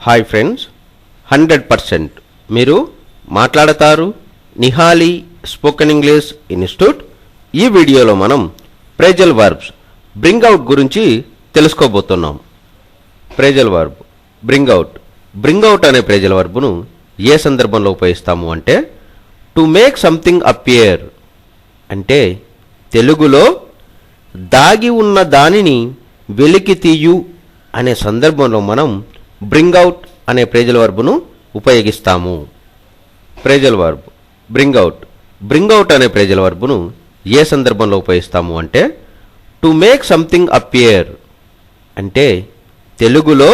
Hi friends, 100% మీరు మాట్లాడతారు Nihali spoken English institute. ఈ వీడియోలో మనం ప్రేజల్ వర్బ్స్ బ్రింగ్ అవుట్ గురించి తెలుసుకోబోతున్నాం. ప్రేజల్ వర్బ్ బ్రింగ్ అవుట్ అనే ప్రేజల్ వర్బ్ను ఏ సందర్భంలో ఉపయోగిస్తాము అంటే టు మేక్ సంథింగ్ అపియర్ అంటే తెలుగులో దాగి ఉన్న దానిని వెలికి తీయు అనే సందర్భంలో మనం బ్రింగ్ అవుట్ అనే ప్రేజల్ వర్బ్ను ఉపయోగిస్తాము. ప్రేజల్ వర్బ్ బ్రింగ్ అవుట్ అనే ప్రేజల్ వర్బ్ను ఏ సందర్భంలో ఉపయోగిస్తాము అంటే టు మేక్ సంథింగ్ అపియర్ అంటే తెలుగులో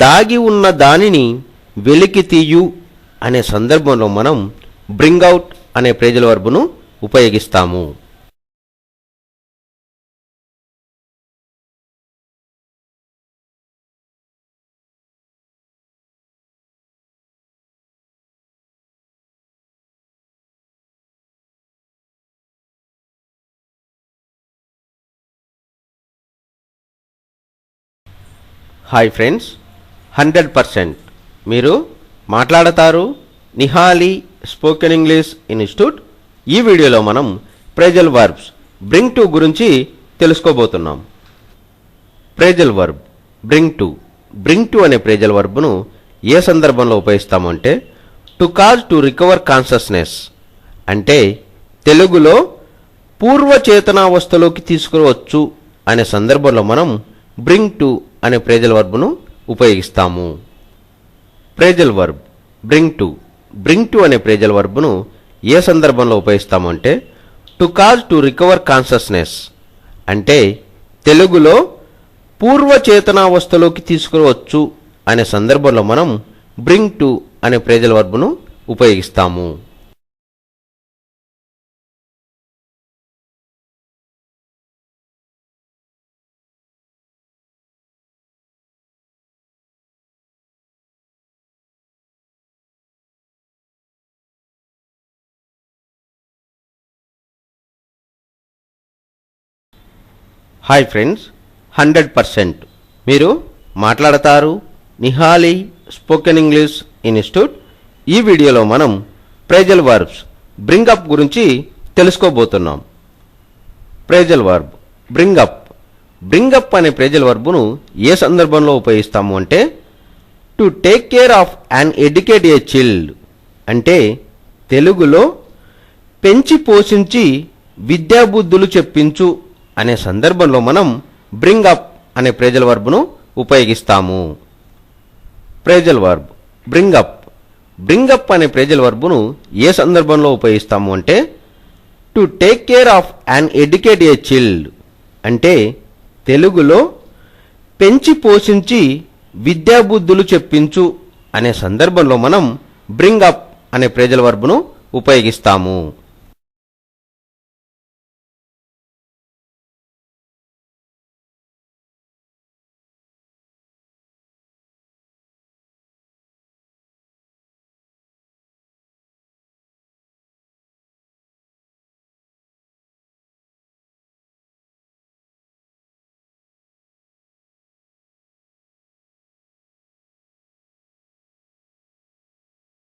దాగి ఉన్న దానిని వెలికి తీయు అనే సందర్భంలో మనం బ్రింగ్ అవుట్ అనే ప్రేజల్ వర్బ్ను ఉపయోగిస్తాము. హాయ్ ఫ్రెండ్స్, 100% మీరు మాట్లాడతారు నిహాలి స్పోకెన్ ఇంగ్లీష్ ఇన్స్టిట్యూట్. ఈ వీడియోలో మనం ప్రేజల్ వర్బ్స్ బ్రింగ్ టు గురించి తెలుసుకోబోతున్నాం. ప్రేజల్ వర్బ్ బ్రింగ్ టు అనే ప్రేజల్ వర్బ్ను ఏ సందర్భంలో ఉపయోగిస్తాము అంటే to cause to recover consciousness అంటే తెలుగులో పూర్వచేతనావస్థలోకి తీసుకురావచ్చు అనే సందర్భంలో మనం బ్రింగ్ టు అనే ప్రేజల్ వర్బ్ను ఉపయోగిస్తాము. ప్రేజల్ వర్బ్ బ్రింగ్ టు అనే ప్రేజల్ వర్బ్ను ఏ సందర్భంలో ఉపయోగిస్తాము అంటే to cause to recover consciousness అంటే తెలుగులో పూర్వచేతనావస్థలోకి తీసుకురావచ్చు అనే సందర్భంలో మనం బ్రింగ్ టు అనే ప్రేజల్ వర్బ్ను ఉపయోగిస్తాము. హాయ్ ఫ్రెండ్స్, 100% మీరు మాట్లాడతారు నిహాలి స్పోకెన్ ఇంగ్లీష్ ఇన్స్టిట్యూట్. ఈ వీడియోలో మనం ప్రేజల్ వర్బ్స్ బ్రింగ్ అప్ గురించి తెలుసుకోబోతున్నాం. ప్రేజల్ వర్బ్ బ్రింగ్ అప్ అనే ప్రేజల్ వర్బ్ను ఏ సందర్భంలో ఉపయోగిస్తాము అంటే to take care of and educate a child అంటే తెలుగులో పెంచి పోషించి విద్యాబుద్ధులు చెప్పించు అనే సందర్భంలో మనం బ్రింగ్ అప్ అనే ప్రేజల్ వర్బ్ను ఉపయోగిస్తాము. ప్రేజల్ వర్బ్ బ్రింగ్ అప్ అనే ప్రేజల్ వర్బ్ను ఏ సందర్భంలో ఉపయోగిస్తాము అంటే to take care of and educate a child అంటే తెలుగులో పెంచి పోషించి విద్యాబుద్ధులు చెప్పించు అనే సందర్భంలో మనం బ్రింగ్ అప్ అనే ప్రేజల్ వర్బ్ను ఉపయోగిస్తాము.